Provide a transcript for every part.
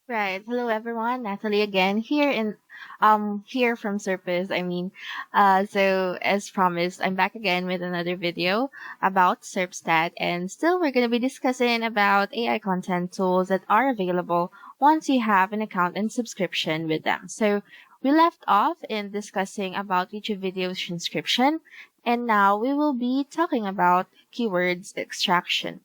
Right. Hello everyone. Natalie again here from Serpis. So as promised, I'm back again with another video about Serpstat, and still we're gonna be discussing about AI content tools that are available once you have an account and subscription with them. So we left off in discussing about YouTube video transcription, and now we will be talking about keywords extraction.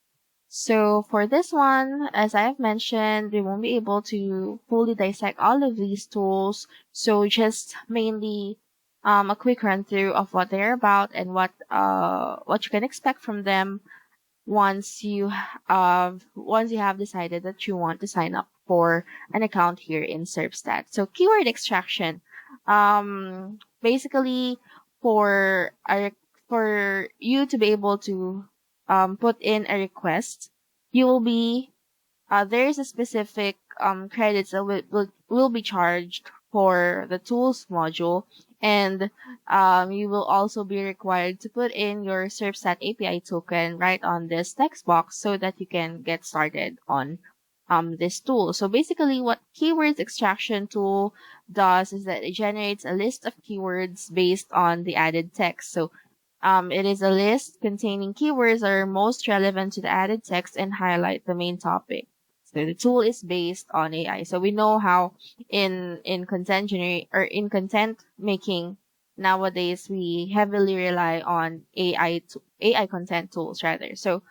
So for this one, as I have mentioned, we won't be able to fully dissect all of these tools. So just mainly a quick run through of what they're about and what you can expect from them once you have decided that you want to sign up for an account here in Serpstat. So keyword extraction, basically for a, for you to be able to put in a request, you will be there is a specific credits that will be charged for the tools module, and you will also be required to put in your Serpstat API token right on this text box so that you can get started on this tool. So basically what keywords extraction tool does is that it generates a list of keywords based on the added text. So it is a list containing keywords that are most relevant to the added text and highlight the main topic. So the tool is based on AI. So we know how in content in content making nowadays we heavily rely on AI content tools rather. So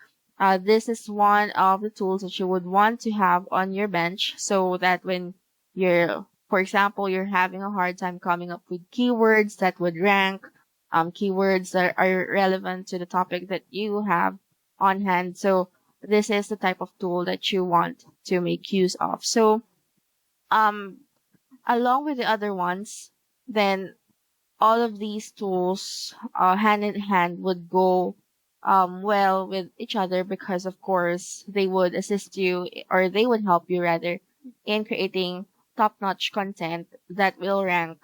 this is one of the tools that you would want to have on your bench so that when for example, you're having a hard time coming up with keywords that would rank, keywords that are relevant to the topic that you have on hand. So this is the type of tool that you want to make use of. So, um, along with the other ones, then all of these tools, hand in hand would go, well with each other because of course they would assist you or they would help you rather in creating top-notch content that will rank,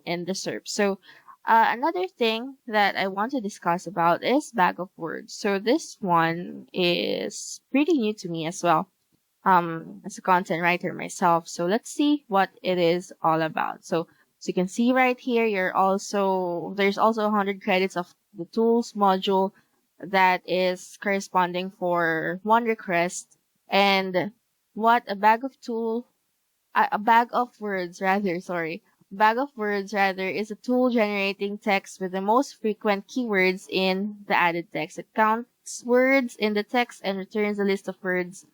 in the SERP. So, another thing that I want to discuss about is bag of words. So this one is pretty new to me as well, as a content writer myself. So let's see what it is all about. So you can see right here, there's also 100 credits of the tools module that is corresponding for one request, and what a bag of words rather, sorry. Bag of words rather is a tool generating text with the most frequent keywords in the added text. It counts words in the text and returns a list of words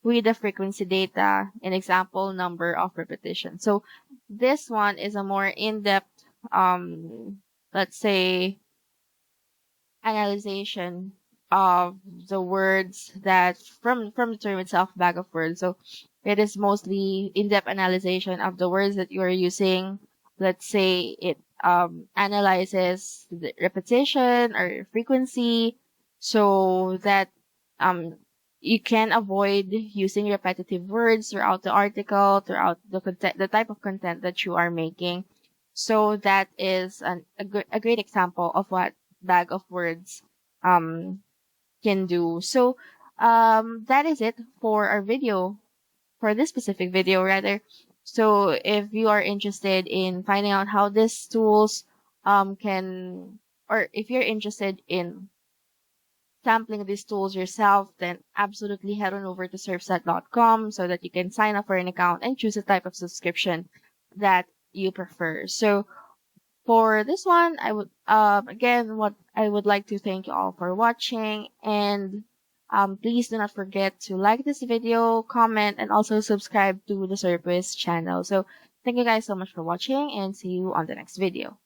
with the frequency data and example number of repetition. So this one is a more in-depth, let's say, analyzation of the words that from the term itself, bag of words. So it is mostly in-depth analysis of the words that you are using. Let's say it analyzes the repetition or frequency so that um you can avoid using repetitive words throughout the article, throughout the content, the type of content that you are making. So that is a great example of what bag of words um can do. So that is it for our video, for this specific video rather. So if you are interested in finding out how these tools can, or if you're interested in sampling these tools yourself, then absolutely head on over to serpstat.com so that you can sign up for an account and choose a type of subscription that you prefer. So for this one, I would, again, what I would like to thank you all for watching, and please do not forget to like this video, comment, and also subscribe to the Serpis channel. So thank you guys so much for watching, and see you on the next video.